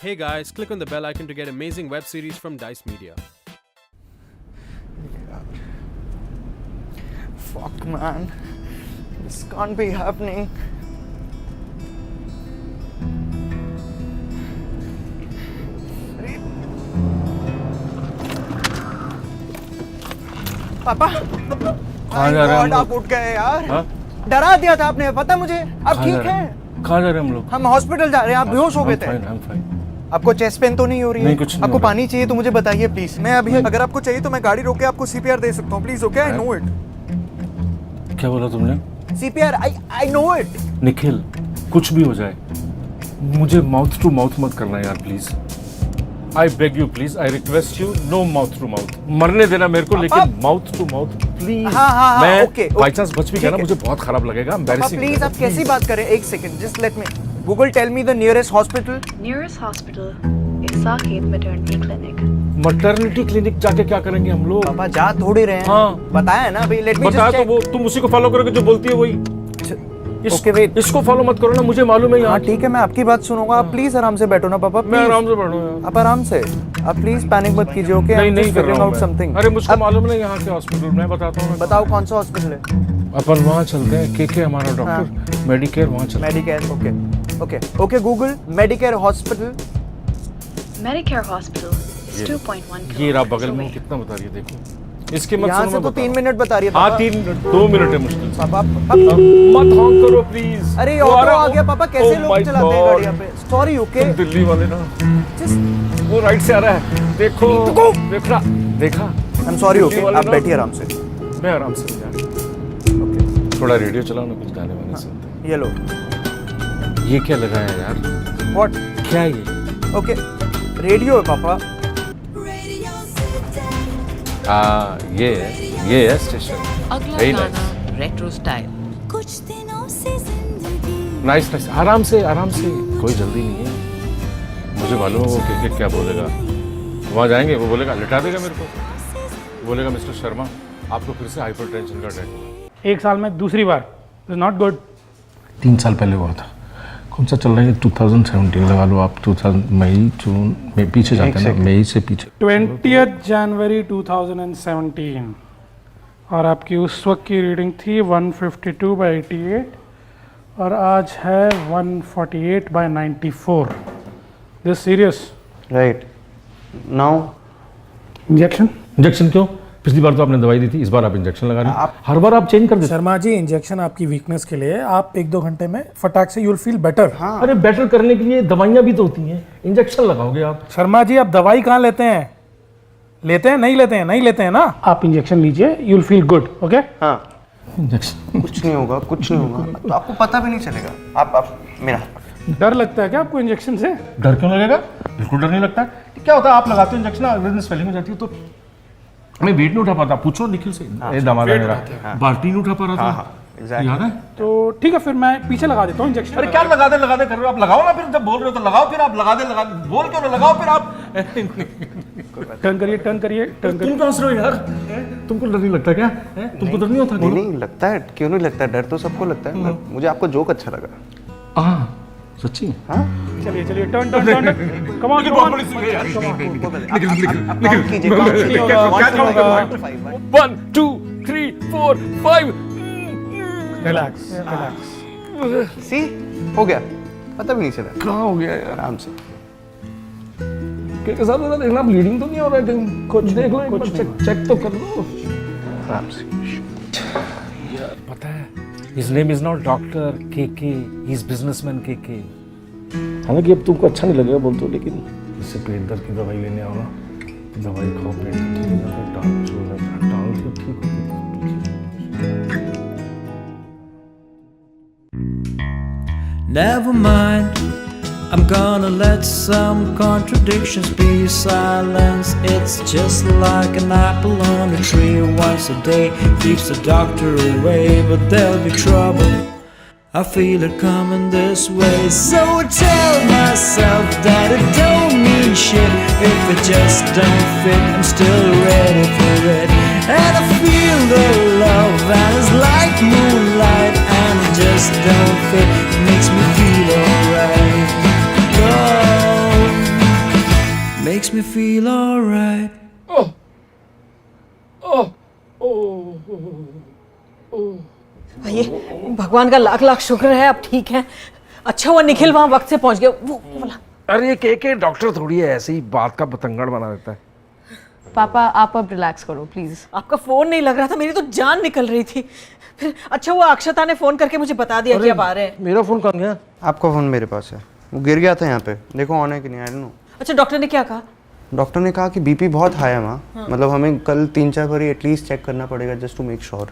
Hey guys, click on the bell icon to get amazing web series from Dice Media. Fuck man, this can't be happening. पापा, आप उठ गए यार। हाँ? डरा दिया था आपने, पता मुझे। आप ठीक हैं? कहाँ जा रहे हैं हम लोग? हम हॉस्पिटल जा रहे हैं, आप बेहोश हो गए थे। I'm fine. आपको चेस्ट पेन तो नहीं हो रही है? नहीं, कुछ नहीं आपको हो रहा। पानी चाहिए तो मुझे बताइए प्लीज। मैं अभी अगर आपको चाहिए तो मैं गाड़ी रोक के आपको सीपीआर दे सकता हूँ please. Okay, I know it. क्या बोला तुमने? CPR, I know it. Nikhil, कुछ भी हो जाए मुझे माउथ टू माउथ मत करना यार please. I beg you please, I request you, no mouth to mouth. मरने देना मेरे को, लेकिन माउथ टू माउथ प्लीज। हाँ, मैं ओके, बाई चांस बच भी गया ना, ठीक है। मुझे बहुत खराब लगेगा। एम्बैरेसिंग। प्लीज, आप कैसी बात कर रहे हैं? एक second, just let me Google tell me the nearest hospital. Nearest hospital is Saqib Maternity Clinic. Maternity clinic जाके क्या करेंगे हम लोग? पापा जा थोड़ी रहे हैं। हाँ। बताया ना भाई, लेट मी बताया जस्ट तो वो, तुम उसी को फॉलो करोगे जो बोलती है वही। ओके वेट, इसको फॉलो मत करो ना, मुझे मालूम है हाँ यार। ठीक है, मैं आपकी बात सुनूंगा। आप प्लीज आराम से बैठो ना पापा। मैं please। आराम से बैठूं यार। आप आराम से, आप प्लीज पैनिक मत कीजिए। ओके, नहीं कर रहा हूँ समथिंग। मैं। अरे मुझको मालूम नहीं यहाँ के हॉस्पिटल, मैं बताता हूँ। बताओ कौन सा हॉस्पिटल है? अपन वहाँ चलते हैं, के हमारा डॉक्टर, मेडिकेयर वहाँ चलते हैं। Medicare. Okay Google Medicare hospital. Medicare Hospital is 2.1 ये रहा kilometers बगल में, away. कितना बता रही है देखो। इसके मत यहाँ सुनो, से मैं तो बता 3 रहा मिनट बता रही है हूँ। हाँ, पापा। 2 मिनट है मुश्किल से। पापा मत हॉन्क करो प्लीज। अरे ऑटो आ गया पापा, कैसे लोग चलाते हैं गाड़ी यहाँ पे? सॉरी। ओके, दिल्ली वाले ना, जस्ट वो राइट से आ रहा है, देखो देखा। I am sorry. ओके, आप बैठिए आराम से। मैं आराम से यार। थोड़ा रेडियो चलाओ ना, कुछ गाने वाने सुनते ये लो। हैं। ये क्या लगा है यार? व्हाट? क्या है ये? ओके, रेडियो है पापा। ये है स्टेशन। अगला Very गाना रेट्रो स्टाइल। कुछ दिनों से जिंदगी नाइस। आराम से, कोई जल्दी नहीं है। मुझे मालूम है वो के क्या बोलेगा। वहाँ जाएंगे, वो बोलेगा, लिटा देगा मेरे को, बोलेगा मिस्टर शर्मा आपको फिर से हाइपरटेंशन का अटैक हुआ। 1 साल में दूसरी बार, इज नॉट गुड। 3 साल पहले हुआ था। कौन सा चल रहा है? 2017 लगा लो आप। 2000 मई जून में पीछे जाते हैं ना, मई से पीछे। 20 जनवरी 2017 और आपकी उस वक्त की रीडिंग थी 152/88 और आज है 148/94। This serious. Right now injection क्यों? पिछली बार तो आपने दवाई दी थी, इस बार आप इंजेक्शन लगा रहे हैं। हर बार आप चेंज कर देते शर्मा जी, इंजेक्शन आपकी वीकनेस के लिए। आप 1-2 घंटे में फटाक से यूल फील बेटर। हैं। अरे बेटर करने के लिए दवाइयाँ भी तो होती हैं, इंजेक्शन लगाओगे आप। शर्मा जी, आप दवाई कहाँ लेते हैं? नहीं लेते हैं ना। आप इंजेक्शन लीजिए, यूल फील गुड। ओके। हाँ, इंजेक्शन कुछ नहीं होगा। तो आपको पता भी नहीं चलेगा। आप मेरा डर लगता है क्या आपको इंजेक्शन से? डर क्यों लगेगा? बिल्कुल डर नहीं लगता। क्या होता है, आप लगाते हो इंजेक्शन, अगले दिन स्वेलिंग हो जाती है, तो मैं वेट नहीं उठा पाता। पूछो निखिल से। दामाद है मेरा, बाल्टी नहीं उठा पा रहा था। एग्जैक्टली। याद है? तो ठीक है, फिर मैं पीछे लगा देता हूँ इंजेक्शन। अरे क्या लगा दे कर रहे हो आप? लगाओ ना फिर, जब बोल रहे हो तो लगाओ। फिर आप लगा दे बोल क्यों ना, लगाओ फिर आप। टर्न करिए। तुम क्यों हंस रहे हो यार? तुमको डर नहीं लगता क्या? तुमको डर नहीं होता? नहीं लगता है। क्यों नहीं लगता? डर तो सबको लगता है। मुझे आपको जोक अच्छा लगा। हाँ सच्ची? हाँ, चलिए टर्न। Come on. निकल। 1 2 3 4 5। रिलैक्स। सी हो गया, पता भी नहीं चला। कहाँ हो गया यार? आराम से। के साथ ज़रा देखना, ब्लीडिंग तो नहीं हो रहा है कहीं? कुछ देख लो, एक बार चेक तो कर लो आराम से। यार पता है, his name is not Dr. KK, he is businessman KK। हालांकि अब तुमको अच्छा नहीं लगेगा बोलते हो, लेकिन इससे पेट दर्द की दवाई लेने आओ ना, दवाई खाओ, पेट ठीक हो जाता है, टांग तो ठीक होती है। Never mind, I'm gonna let some contradictions be silenced. It's just like an apple on a tree. Once a day keeps the doctor away, but there'll be trouble. I feel it coming this way. So I tell myself that it don't mean shit. If it just don't fit, I'm still ready for it. And I feel the love and it's like moonlight, and it just don't fit. It makes me feel alright. Oh, makes me feel alright. ये भगवान का लाख लाख शुक्र है अब ठीक है। अच्छा हुआ निखिल वहां वक्त से पहुंच गया। वो बोला अरे के डॉक्टर थोड़ी है, ऐसे ही बात का बतंगड़ बना देता है। पापा आप अब रिलैक्स करो प्लीज। आपका फोन नहीं लग रहा था, मेरी तो जान निकल रही थी। फिर अच्छा हुआ अक्षता ने फोन करके मुझे बता दिया कि अब आ रहे हैं। मेरा फोन कहाँ गया? आपका फोन मेरे पास है, वो गिर गया था यहाँ पे, देखो ऑन है कि नहीं, आई डोंट नो। अच्छा डॉक्टर ने क्या कहा? डॉक्टर ने कहा कि बीपी बहुत हाई है माँ, मतलब हमें कल 3-4 बार एटलीस्ट चेक करना पड़ेगा जस्ट टू मेक श्योर।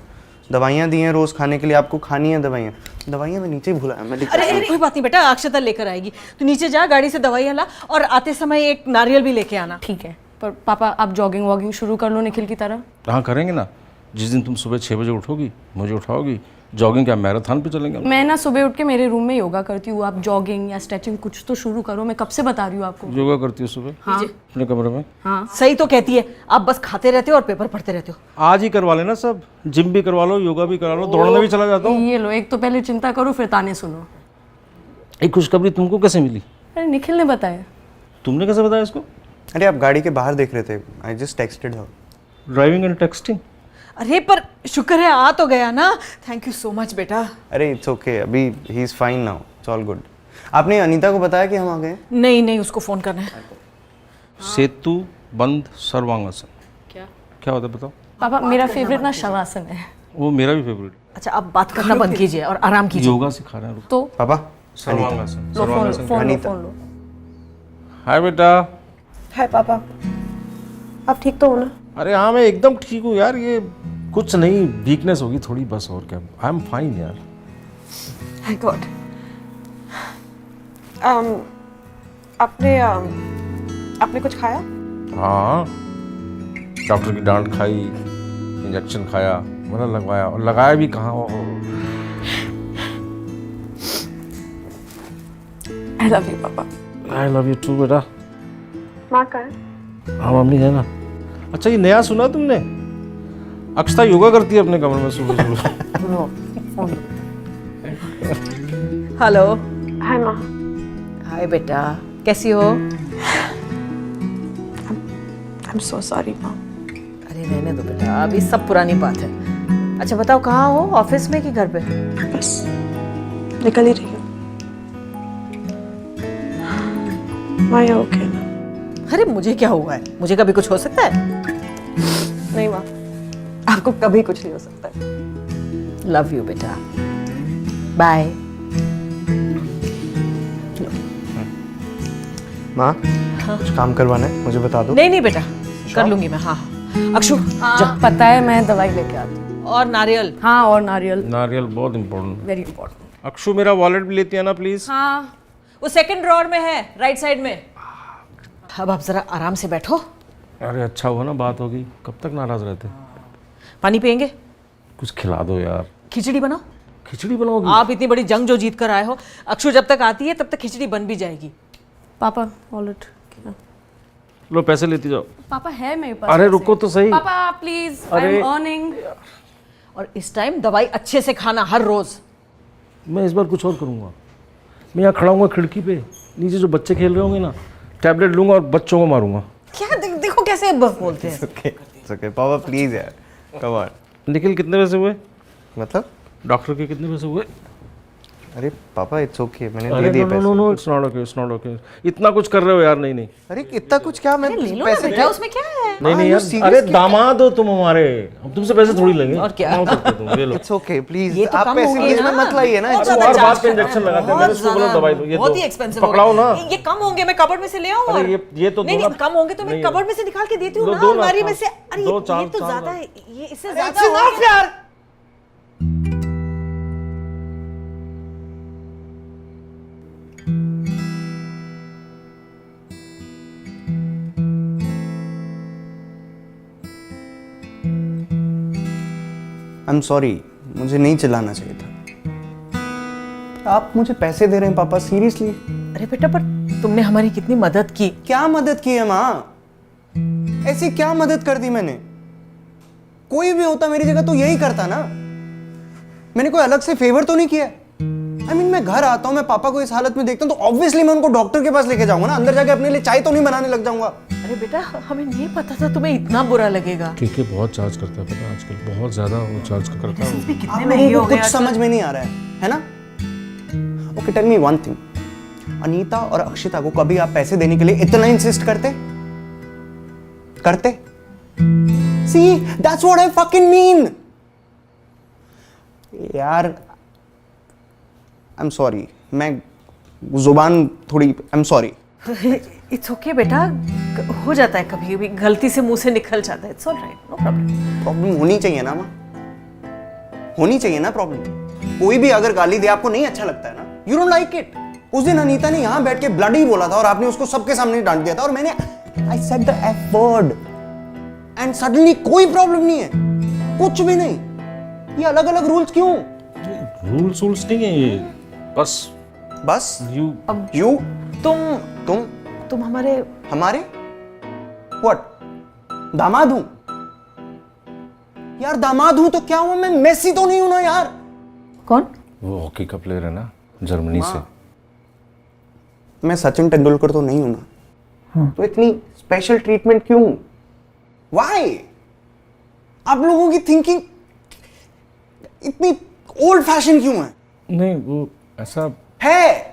दवाइयाँ दी हैं रोज खाने के लिए, आपको खानी है दवाइयाँ मैं नीचे ही भूला है, मैं अरे कोई बात नहीं बेटा, अक्षता लेकर आएगी। तू नीचे जा, गाड़ी से दवाइयाँ ला और आते समय एक नारियल भी लेके आना। ठीक है, पर पापा आप जॉगिंग वॉगिंग शुरू कर लो निखिल की तरह। हाँ करेंगे ना, जिस दिन तुम सुबह 6 बजे उठोगी मुझे उठाओगी, जॉगिंग क्या मैराथन पे चलेंगे? मैं ना सुबह उठ के मेरे रूम में योगा करती हूँ, आप जॉगिंग या स्ट्रेचिंग कुछ तो शुरू करो। मैं कब से बता रही हूँ आपको। योगा करती हो सुबह? हाँ अपने कमरे में? हाँ सही तो कहती है, आप बस खाते रहते हो और पेपर पढ़ते रहते हो। आज ही करवा लेना सब, जिम भी करवा लो, योगा भी करा लो, दौड़ने भी चला जाता हूँ। ये लो, एक तो पहले चिंता करो फिर ताने सुनो। एक खुशखबरी तुमको कैसे मिली? अरे निखिल ने बताया। तुमने कैसे बताया इसको? अरे आप गाड़ी के बाहर देख रहे थे, I just texted her. Driving and texting? अरे पर शुक्र है आ तो गया ना। थैंक यू सो मच बेटा। अरे इट्स ओके, अभी he is fine now, it's all good. आपने अनीता को बताया कि हम आ गए? नहीं उसको फोन करना है। सेतु बंद सर्वांगासन क्या होता है बताओ? पापा मेरा फेवरेट ना शवासन है। वो मेरा भी फेवरेट। अच्छा अब बात करना बंद कीजिए और आराम कीजिए। योगा सिखा रहे हैं। तो पापा सर्वांगासन। लो फोन लो, फोन लो, अनीता। फोन लो। हाय बेटा। हाय पापा, आप ठीक तो हो ना? अरे हाँ मैं एकदम ठीक हूँ यार, ये कुछ नहीं, वीकनेस होगी थोड़ी बस, और क्या। आई एम फाइन यार। Thank God. आपने कुछ खाया? हाँ डॉक्टर की डांट खाई, इंजेक्शन खाया, मतलब लगवाया, और लगाया भी कहाँ वो। I love you, पापा। आई लव यू टू बेटा। माँ कहाँ है? हाँ मम्मी है ना। अच्छा ये नया सुना तुमने, अक्षता योगा करती है अपने कमरे में सुबह सुबह। हेलो। हाय माँ। हाय बेटा, कैसी हो? I'm so sorry, माँ। अरे रहने दो बेटा, अभी सब पुरानी बात है। अच्छा बताओ कहाँ हो, ऑफिस में कि घर पे? बस निकल ही रही हूँ। माँ ये ओके ना? अरे मुझे क्या हुआ है, मुझे कभी कुछ हो सकता है? नहीं माँ, आपको कभी कुछ नहीं हो सकता। लव यू बेटा, बाय। माँ कुछ काम करवाना है मुझे बता दो। नहीं बेटा, कर लूंगी मैं। हाँ अक्षु जा। पता है, मैं दवाई लेके आती हूँ। और नारियल। हाँ और नारियल, नारियल बहुत इम्पोर्टेंट। Very important. अक्षु मेरा वॉलेट भी लेती है ना प्लीज? हाँ वो सेकंड ड्रॉअर में है, राइट साइड में। अब आप जरा आराम से बैठो। अरे अच्छा हुआ ना बात होगी, कब तक नाराज रहते। पानी पियेंगे? कुछ खिला दो यार। खिचड़ी बनाओ। खिचड़ी बनाओगी? आप इतनी बड़ी जंग जो जीत कर आए हो, अक्षु जब तक आती है तब तक खिचड़ी बन भी जाएगी। पापा वॉलेट। लो पैसे लेती जाओ। पापा है मेरे पास। अरे रुको तो सही। पापा प्लीज, आई एम अर्निंग। और इस टाइम दवाई अच्छे से खाना हर रोज। मैं इस बार कुछ और करूँगा, मैं यहाँ खड़ा हूँगा खिड़की पे, नीचे जो बच्चे खेल रहे होंगे ना, टैबलेट लूंगा और बच्चों को मारूंगा। क्या देखो कैसे बोलते हैं। It's okay, पापा प्लीज यार, कम ऑन। निखिल कितने पैसे हुए? मतलब डॉक्टर के कितने पैसे हुए? अरे पापा इट्स ओके, मैंने दे दिए पैसे। No it's not okay, it's not okay. इतना कुछ कर रहे हो यार। नहीं अरे इतना कुछ क्या, मैं ले लो ना पैसे बेटा, उसमें क्या है? नहीं यार, अरे दामाद हो तुम हमारे, हम तुमसे पैसे थोड़ी लेंगे। और क्या? कमाओ करते तुम, ये लो। इट्स ओके प्लीज, ये तो आप कम पैसे होंगे इसमें ना। मत लाइए ना। बहुत और ज्यादा बात charge पे कर रहे इंजेक्शन हो। लगाते हैं, बहुत मैंने उसको बोला ज्यादा, दवाई दो, ये बहुत दो। ही एक्सपेंसिव पकड़ाओ ना। ये कम होंगे, मैं कबर्ड में से ले आऊं। और अरे ये तो नहीं दो नहीं, कम होंगे तो मैं नहीं, कबर्ड में से निकाल के देती हूँ दो- ना, दो ना, अलमारी में से। अरे दो, ये चार- तो चार ज्यादा ना। है, ये इससे ज्यादा हो गया। यार आई एम सॉरी, मुझे नहीं चिल्लाना चाहिए था। आप मुझे पैसे दे रहे हैं पापा, सीरियसली? अरे बेटा पर तुमने हमारी कितनी मदद की। क्या मदद की है माँ? ऐसी क्या मदद कर दी मैंने? कोई भी होता मेरी जगह तो यही करता ना। मैंने कोई अलग से फेवर तो नहीं किया। I mean, मैं घर आता हूँ, मैं पापा को इस हालत में देखता हूँ तो ऑब्वियसली मैं उनको डॉक्टर के पास लेके जाऊंगा ना, अंदर जाके अपने लिए चाय तो नहीं बनाने लग जाऊंगा। अरे बेटा हमें नहीं पता था तुम्हें इतना बुरा लगेगा। केके बहुत चार्ज करता है, पता है आजकल बहुत ज्यादा वो चार्ज करता है। भी कितने आप महंगे लोगों हो को गए कुछ आजकल। समझ में नहीं आ रहा है ना? Okay, tell me one thing, Anita और अक्षिता को कभी आप पैसे देने के लिए इतना इंसिस्ट करते? See that's what I fucking mean यार। आई एम सॉरी, मैं जुबान थोड़ी, I am sorry. It's okay बेटा, हो जाता है कभी कभी, गलती से मुंह से निकल जाता है। It's alright, no problem. Problem होनी चाहिए ना माँ, होनी चाहिए ना प्रॉब्लम। कोई भी अगर गाली दे आपको नहीं अच्छा लगता है ना, यू डोंट लाइक इट। उस दिन अनीता ने यहां बैठ के ब्लडी बोला था और आपने उसको सबके सामने डांट दिया था और मैंने I said the F word and suddenly कोई प्रॉब्लम नहीं है, कुछ भी नहीं। ये अलग अलग रूल्स क्यों? रूल्स नहीं है ये, बस यू तुम हमारे व्हाट दामाद हूं यार? दामाद हूं तो क्या हुआ, मैं मेसी तो नहीं हूं ना यार। कौन? वो हॉकी का प्लेयर है ना, जर्मनी से। मैं सचिन तेंदुलकर तो नहीं हूं ना, तो इतनी स्पेशल ट्रीटमेंट क्यों? व्हाई? आप लोगों की थिंकिंग इतनी ओल्ड फैशन क्यों है? नहीं वो ऐसा है।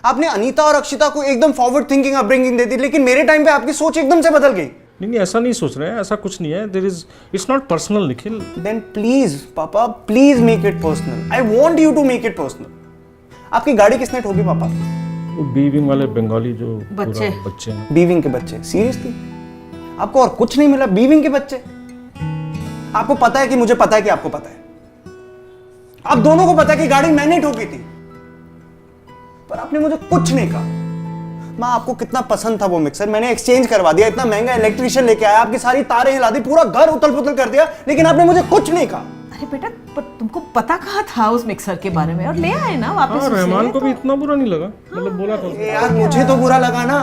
आपने अनीता और अक्षिता को एकदम फॉरवर्ड थिंकिंग अपब्रिंगिंग दे दी, लेकिन मेरे टाइम पे आपकी सोच एकदम से बदल गई। नहीं ऐसा नहीं सोच रहे हैं, ऐसा कुछ नहीं है। There is, it's not personal Nikhil. Then please पापा, please make it personal. I want you to make it personal. आपकी गाड़ी किसने ठोकी पापा? वो बीविंग वाले बंगाली जो बच्चे हैं। बीविंग के बच्चे? सीरियसली आपको और कुछ नहीं मिला? बीविंग के बच्चे? आपको पता है कि मुझे पता है कि आपको पता है, आप दोनों को पता है कि गाड़ी मैंने ठोकी थी, पर आपने मुझे कुछ नहीं कहा। माँ आपको कितना पसंद था वो मिक्सर, मैंने एक्सचेंज करवा दिया, इतना महंगा इलेक्ट्रिशियन लेके आया, आपकी सारी तारें हिला दी, पूरा घर उथल पुथल कर दिया, लेकिन आपने मुझे कुछ नहीं कहा। अरे बेटा पर तुमको पता कहाँ था उस मिक्सर के बारे में, और ले आए ना वापस। हाँ, रहमान को भी इतना बुरा नहीं लगा, मतलब बोला था उसने। यार मुझे तो बुरा लगा ना,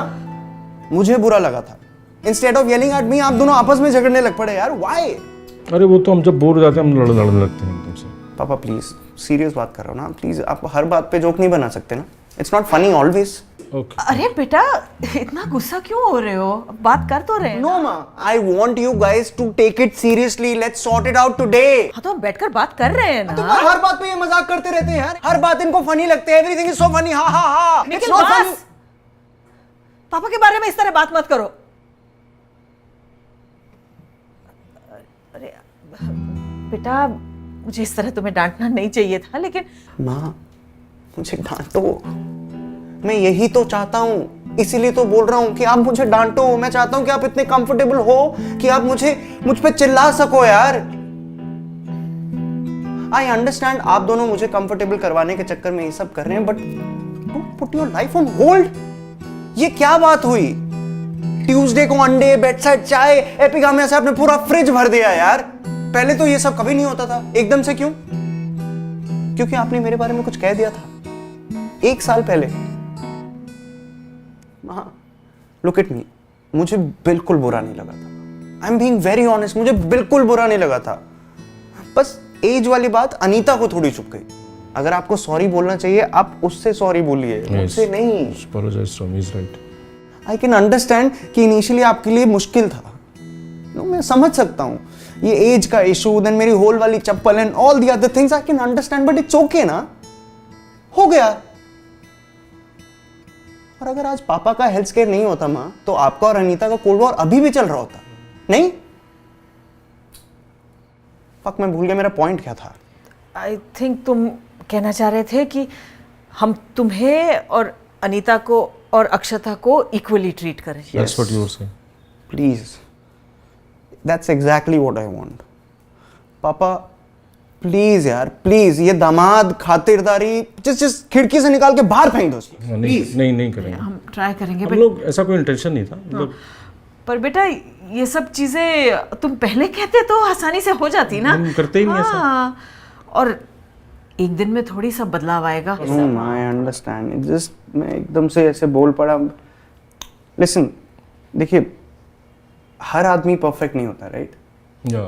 मुझे बुरा लगा था। Instead of yelling at me आप दोनों आपस में झगड़ने लग पड़े यार, व्हाई? अरे वो तो हम जब बोर हो जाते हैं हम लड़ने लगते हैं एकदम से। पापा प्लीज, सीरियस बात कर रहा हूँ ना, प्लीज आप हर बात पे जोक नहीं बना सकते ना, it's not funny always. Okay. अरे बेटा इतना गुस्सा क्यों हो रहे हो, बात कर तो रहे हैं। नो माँ, I want you guys to take it seriously, let's sort it out today. हाँ तो हम बैठकर बात कर रहे हैं ना। तो हर बात पे ये मजाक करते रहते हैं यार, हर बात इनको फनी लगते हैं, एवरीथिंग इज सो फनी, हा हा हा। निखिल बस, पापा के बारे में इस तरह बात मत करो। अरे बेटा मुझे इस तरह तुम्हें डांटना नहीं चाहिए था, लेकिन माँ मुझे डांटो, मैं यही तो चाहता हूँ, इसीलिए तो बोल रहा हूँ कि आप मुझे डांटो। मैं चाहता हूँ कि आप इतने कंफर्टेबल हो कि आप मुझ पे चिल्ला सको यार। आई अंडरस्टैंड आप दोनों मुझे कंफर्टेबल करवाने के चक्कर में ये सब कर रहे हैं, but don't put your life on hold. ये क्या बात हुई? ट्यूसडे को अंडे, बेड साइड चाय, एपिगामिया से आपने पूरा फ्रिज भर दिया यार। पहले तो ये सब कभी नहीं होता था, एकदम से क्यों? क्योंकि आपने मेरे बारे में कुछ कह दिया था 1 साल पहले। लुक एट मी, मुझे बिल्कुल बुरा नहीं लगा था। आई एम बीइंग वेरी ऑनेस्ट, मुझे बिल्कुल बुरा नहीं लगा था। बस एज वाली बात अनीता को थोड़ी चुप गई। अगर आपको सॉरी बोलना चाहिए आप उससे सॉरी बोलिए, मुझसे नहीं। Apologize to him, he's right. I can understand कि इनिशियली आपके लिए मुश्किल था, मैं समझ सकता हूँ, ये एज का इशू, देन मेरी होल वाली चप्पल and all the other things, I can understand, but it's okay ना, हो गया। और अगर आज पापा का हेल्थ केयर नहीं होता माँ, तो आपका और अनीता का कोल्ड वॉर अभी भी चल रहा होता नहीं? फक, मैं भूल गया मेरा पॉइंट क्या था। आई थिंक तुम कहना चाह रहे थे कि हम तुम्हें और अनीता को और अक्षता को इक्वली ट्रीट करें। That's what you were saying. Please, that's exactly what I want. पापा प्लीज यार, प्लीज, ये दामाद खातिरदारी जिस खिड़की से निकाल के बाहर फेंक दो। नहीं करेंगे, हम ट्राई करेंगे, हम लोग, ऐसा कोई इंटेंशन नहीं था, मतलब। पर बेटा ये सब चीजें तुम पहले कहते तो आसानी से हो जाती ना। हम करते ही नहीं ऐसा। और एक दिन में थोड़ी सा बदलाव आएगा। आई अंडरस्टैंड, जस्ट मैं एकदम से ऐसे बोल पड़ा। लिसन, देखिए हर आदमी परफेक्ट नहीं होता, राइट?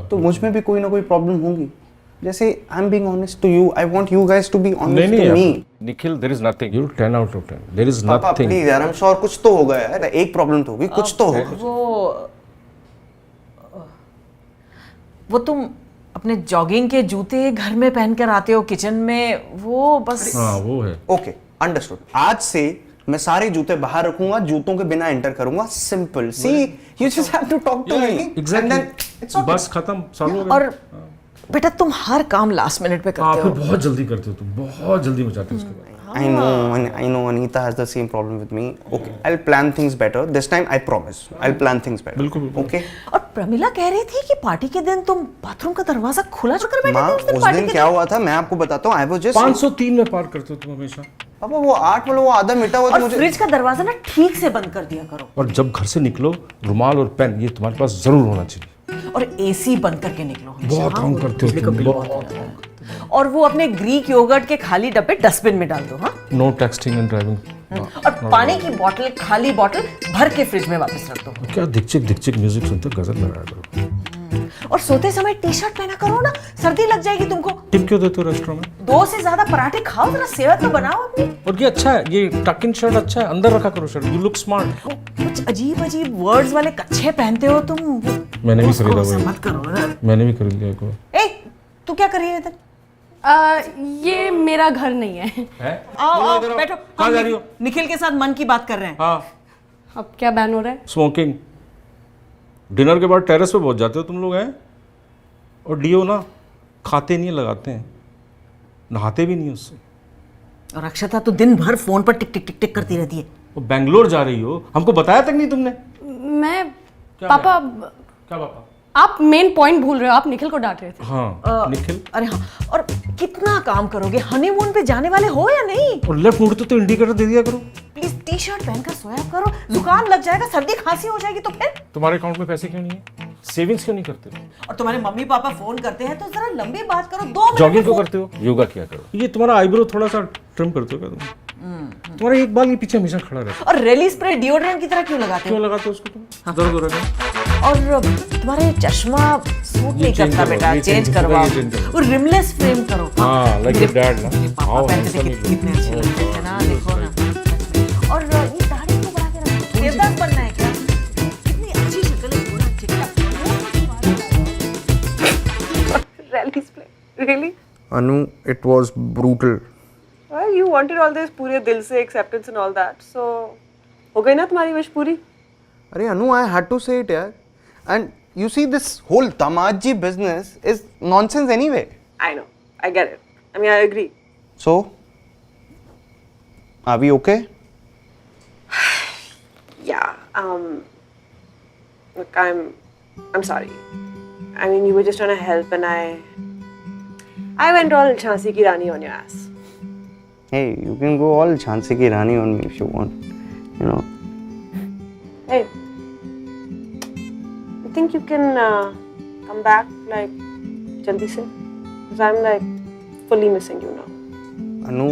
तो मुझ में भी कोई ना कोई प्रॉब्लम होगी, जैसे I am being honest to you, I want you guys to be नहीं ऑनेस्ट नहीं to me. Nikhil, there is nothing, you 10 out of 10, there is पापा नथिंग। प्लीज यार, आई एम श्योर कुछ तो होगा यार, एक प्रॉब्लम तो होगी, कुछ तो होगा। वो तुम अपने जॉगिंग के जूते घर में पहनकर आते हो किचन में, वो बस। हाँ वो है। Okay understood. आज से मैं सारे जूते बाहर रखूंगा, जूतों के बिना एंटर करूंगा। Simple. See you just have to talk to me exactly, बस खत्म, सॉल्व हो गया। और बेटा तुम हर काम लास्ट मिनट पे करते हो। बहुत जल्दी करते हो तुम, बहुत जल्दी मचाते हो उसके बाद। I know Anita has the same problem with me. Okay, I'll plan things better. This time I promise. I'll plan things better. बिल्कुल। Okay? और प्रमिला कह रही थी कि पार्टी के दिन तुम बाथरूम का दरवाजा खुला छोड़कर बैठे माँ, थे उस दिन क्या हुआ था मैं आपको बताता हूँ। I was just 503 में पार करते हो तुम हमेशा। पापा वो 8 वाला वो आधा मिटा हुआ था और मुझे। फ्रिज का दरवाजा ना ठीक से बंद कर दिया करो। और जब घर से निकलो, रुमाल और पेन ये तुम्हारे पास जरूर होना चाहिए। और एसी बंद करके निकलो। बहुत काम करते हो तुम, बहुत। और वो अपने ग्रीक योगर्ट के खाली डब्बे डस्टबिन में डाल दो। हाँ, नो टेक्सटिंग एंड ड्राइविंग। और पानी की बोतल, खाली बोतल भर के फ्रिज में वापस रख दो। क्या दिक्चिक म्यूजिक सुनते हो, गजल लगाया करो। और सोते समय टी शर्ट पहना करो ना, सर्दी लग जाएगी तुमको। टिप क्यों देते हो रेस्टोरेंट में? 2 से ज्यादा पराठे खाओ, जरा सेहत तो बनाओ अपनी। और ये अच्छा है, ये टक इन शर्ट अच्छा है, अंदर रखा करो शर्ट, यू लुक स्मार्ट। कुछ अजीब अजीब वर्ड्स वाले कच्छे पहनते हो तुम। मैंने भी खरीदा उसको वो, मत करो ना। मैंने भी खरीद लिया को। ए, तू क्या कर रही है इधर? ये मेरा घर नहीं है। आओ बैठो। कहाँ जा रही हो? निखिल के साथ मन की बात कर रहे हैं। हाँ, अब क्या बैन हो रहा है? स्मोकिंग। डिनर के बाद टेरेस पे पहुंच जाते हो तुम लोग हैं, और डीओ ना खाते नहीं, लगाते हैं, नहाते भी नहीं उससे। और अक्षता तो दिन भर फोन पर टिक टिक टिक टिक करती रहती है। वो बेंगलोर जा रही हो, हमको बताया तक नहीं तुमने। मैं पापा, क्या पापा? आप मेन पॉइंट भूल रहे हो, आप निखिल को डांट रहे थे। हाँ, निखिल। अरे हाँ, और कितना काम करोगे? हनीमून पे जाने वाले हो या नहीं? और लेफ्ट मुड़ते तो इंडिकेटर दे दिया करो। प्लीज टी शर्ट पहनकर सोया करो, जुकाम लग जाएगा, सर्दी खांसी हो जाएगी तो फिर। तुम्हारे अकाउंट में पैसे क्यों नहीं है? सेविंग्स क्यों नहीं करते? और तुम्हारे मम्मी पापा फोन करते हैं तो जरा लंबी बात करो, 2 मिनट। जॉगिंग क्यों करते हो? योगा किया करो। ये तुम्हारा आईब्रो थोड़ा सा ट्रिम करते हो क्या तुम? तुम्हारा एक बाल ये पीछे हमेशा खड़ा रहता है। और रेली स्प्रे डिओड्रेंट की तरह क्यों लगाते हो? क्यों लगाते हो उसको तुम? दर्द हो रहा है। और तुम्हारे चश्मा सूट नहीं करता बेटा, चेंज करवाओ। और रिमलेस फ्रेम करो। हाँ, like your dad ना। पापा पहनते थे कितने अच्छे लगते थे ना, देखो ना। और ये दाढ़ी को बढ़ा के रखो। देवदास बनना है क्या? कितनी अच्छी शक्ल है, थोड़ा चिकना। Rally spray. Really? Anu, it was brutal. Well, you wanted all this पूरे दिल से acceptance and all that. So, हो गई ना तुम्हारी विश पूरी? अरे अनु, I had to say it यार. And you see this whole Tamaji business is nonsense anyway. I know. I get it. I mean, I agree. So, are we okay? Yeah. Look, I'm sorry. I mean, you were just trying to help, and I went all Jhansi ki Rani on your ass. Hey, you can go all Jhansi ki Rani on me if you want. You know. Hey, you think you can come back like jaldi se? Because I'm like fully missing you now. Anu,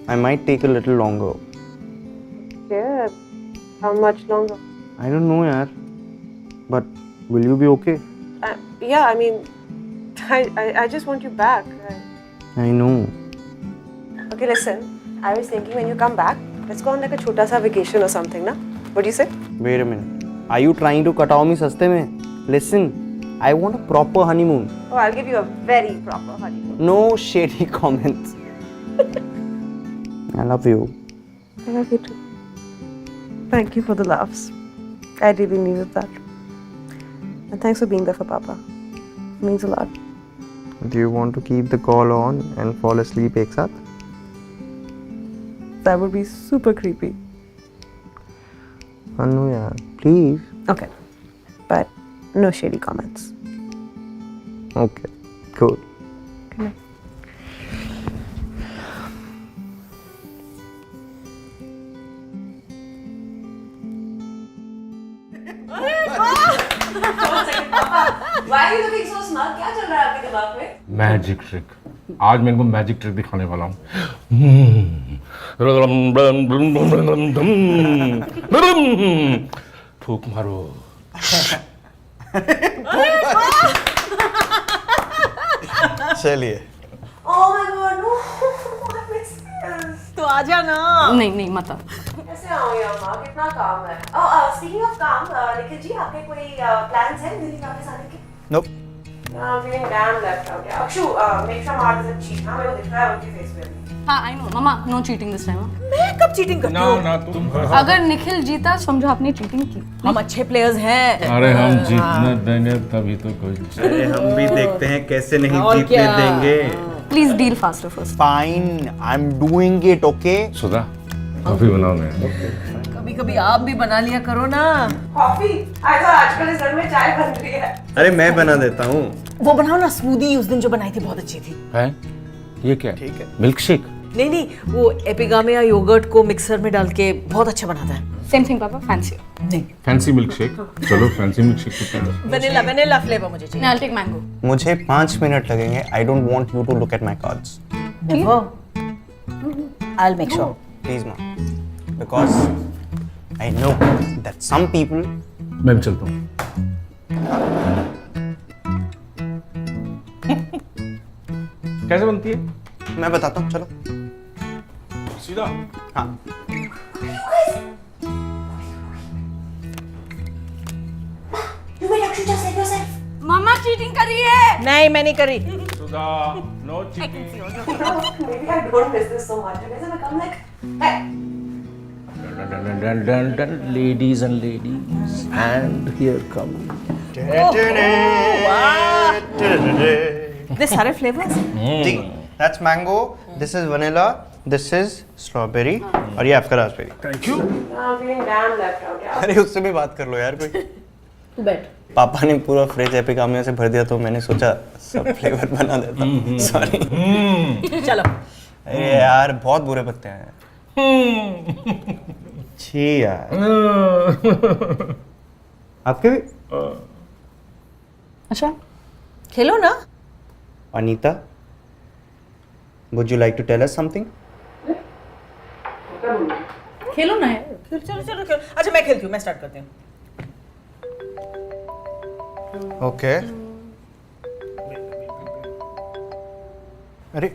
I might take a little longer. Yeah. How much longer? I don't know yaar. But will you be okay? Yeah, I mean, I just want you back. I know. Okay, listen. I was thinking when you come back, let's go on like a chota sa vacation or something, na? What do you say? Wait a minute. Are you trying to cut off me saste mein? Listen, I want a proper honeymoon. Oh, I'll give you a very proper honeymoon. No shady comments. I love you. I love you too. Thank you for the laughs. I really needed that. And thanks for being there for Papa. It means a lot. Do you want to keep the call on and fall asleep ek saath? That would be super creepy. Anu yaar, please. Okay. But no shady comments. Okay, cool. Good night. Why are you looking so smart? क्या चल रहा है आपके दिमाग में? Magic trick. आज मैं इनको मैजिक ट्रिक दिखाने वाला हूँ। फूक मारो। चलिए Oh my god, no! I miss this. तो आजा ना। नहीं नहीं मत आओ। कैसे आऊँ यार माँ, कितना काम है। Speaking of काम, निखिल जी आपके कोई plans हैं दिल्ली वापस आने के? Nope. I'm feeling damn left out. Yeah. Akshu, make sure Mark doesn't cheat. हाँ मेरे को दिख रहा है उनके face पे। हाँ आई नो मम्मा, नो चीटिंग दिस टाइम। मैं कब चीटिंग करती हूँ? ना तुम अगर निखिल जीता समझो आपने चीटिंग की। हम अच्छे प्लेयर्स हैं। अरे हम जीतने देंगे तभी तो कुछ। अरे हम भी देखते हैं कैसे नहीं और जीतने क्या? देंगे। Please deal faster first. Fine, I'm doing it, okay? Sudha coffee बनाओ ना। कभी कभी आप भी बना लिया करो ना। Coffee? I thought आजकल इस घर में चाय बन रही है। अरे मैं बना देता हूँ। वो बनाओ ना स्मूदी, उस दिन जो बनाई थी बहुत अच्छी थी। है ये क्या? ठीक है। Milk shake. नहीं वो एपिगामिया योगर्ट को मिक्सर में डाल के बहुत अच्छा बनाता है। सेम थिंग पापा, फैंसी। नहीं फैंसी मिल्क शेक। चलो फैंसी मिल्क शेक कितना है? वेनिला फ्लेवर मुझे चाहिए। I'll take mango। मुझे 5 मिनट लगेंगे। I don't want you to look at my cards. Never. I'll make sure. Please, ma. Because I know that some people. मैं भी चलता हूँ। कैसे बनती है? मैं बताता हूँ, चलो। सीधा। हाँ। You made Akshu just like yourself. मम्मा चीटिंग कर रही है। नहीं मैं नहीं करी। Sudha no cheating. Maybe I don't miss this so much. Because I become like, hey. Ladies and ladies, and here come. इतने सारे फ्लेवर्स। जी, that's mango. This is vanilla. This is strawberry. और ये आपका raspberry. Thank you. I'm feeling damn left out. Yeah. अरे उससे भी बात कर लो यार कोई। तू बैठ। पापा ने पूरा फ्रिज एपिगामिया से भर दिया तो मैंने सोचा सब फ्लेवर बना देता। सॉरी। चलो। अरे यार बहुत बुरे पत्ते हैं। छी यार। आपके भी? अच्छा खेलो ना। Anita, would you like to tell us something? खेलो ना यार। चलो अच्छा मैं खेलती हूँ, मैं स्टार्ट करती हूँ। Okay. अरे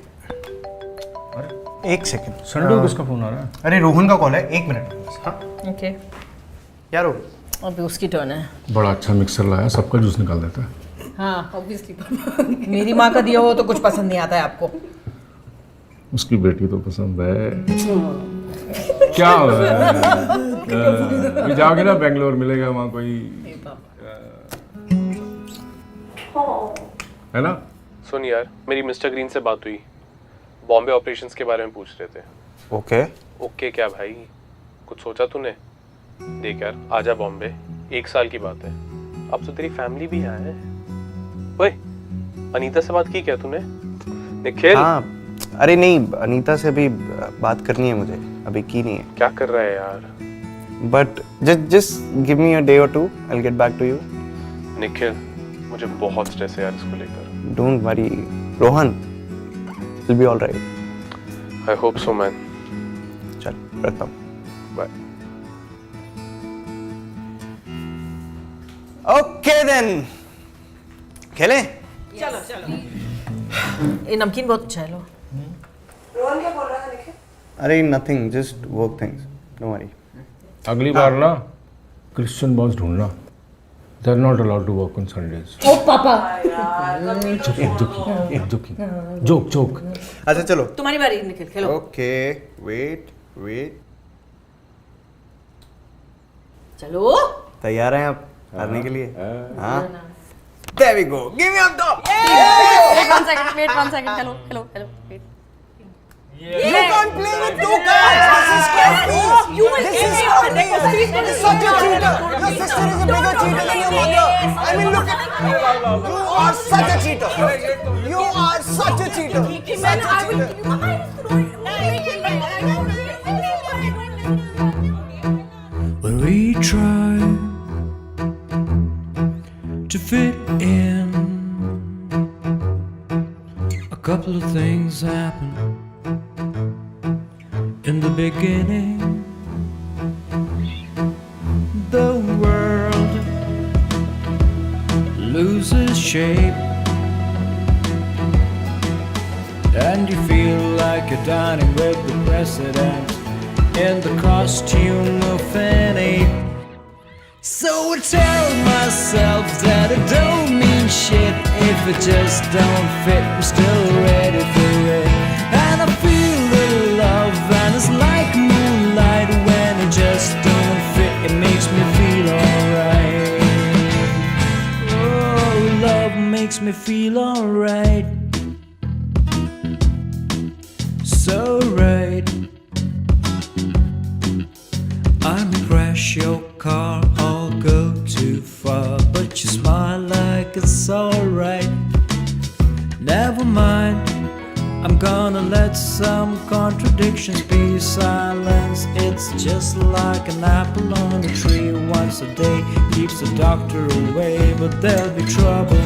एक सेकंड। संडू किसका फोन आ रहा है? अरे रोहन का कॉल है, 1 मिनट बस। हाँ ओके क्या रोहन? अभी उसकी टर्न है। बड़ा अच्छा मिक्सर लाया, सबका जूस निकाल देता है। हाँ ऑब्वियसली। मेरी माँ का दिया हो तो कुछ पसंद नहीं आता है आपको। उसकी बेटी तो पसंद है। क्या हो रहा है? अभी जाओगे ना बेंगलोर, मिलेगा वहाँ कोई, है ना? सुन यार, मेरी मिस्टर ग्रीन से बात हुई, बॉम्बे ऑपरेशंस के बारे में पूछ रहे थे। ओके ओके क्या भाई, कुछ सोचा तूने? देख यार, आजा बॉम्बे, 1 साल की बात है, अब तो तेरी फैमिली भी यहाँ है। ओए, अनीता से बात की क्या तूने? निखिल। हाँ अरे नहीं, अनीता से भी बात करनी है मुझे, अभी की नहीं है। क्या कर रहा है यार? But just give me a day or two, I'll get back to you. Nikhil, मुझे बहुत स्ट्रेस है यार इसको लेकर। Don't worry, Rohan, will be all right. I hope so man. चल रखता हूँ। Bye. Okay then, खेलें? चलो। ये नमकीन बहुत अच्छा है लो। रोहन क्या बोल रहा था निखिल? अरे nothing, just work things. Don't worry. अगली बार ना क्रिश्चियन बॉस ढूंढना। They are not allowed to work on Sundays. ओ पापा। एक जोक। अच्छा चलो। तुम्हारी बारी निखिल, खेलो। Okay, wait. चलो। तैयार हैं आप हारने के लिए? हाँ। There we go. Give me up top. Wait one second. Hello. Wait. You can't play with 2 cards. This is crazy. You will This give is me crazy. your This is such a cheater. Your sister is a bigger cheater than your mother. I mean, look at you are such a cheater. You are such a cheater. Such a cheater. When we try to fit in, a couple of things happen. In the beginning, the world loses shape. and you feel like you're dining with the president in the costume of an ape. So I tell myself that it don't mean shit if it just don't fit. I'm still ready for it, and I feel the love, and it's like moonlight when it just don't fit. It makes me feel alright. Oh, love makes me feel alright. So right. I'm crash your car or go too far, but you smile like it's alright. Never mind, I'm gonna let some contradictions be silenced. It's just like an apple on a tree. Once a day keeps the doctor away, but there'll be trouble.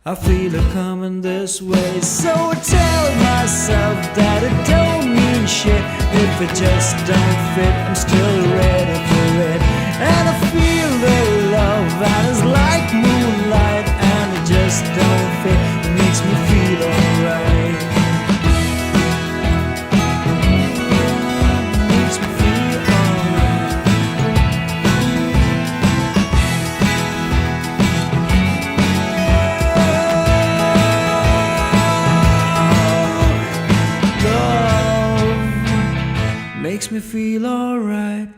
I feel it coming this way. So I tell myself that it don't mean shit if it just don't fit. I'm still ready for it, and I feel the love, and it's like moonlight, and it just don't fit. It makes me feel alright. It makes me feel alright. Love makes me feel alright.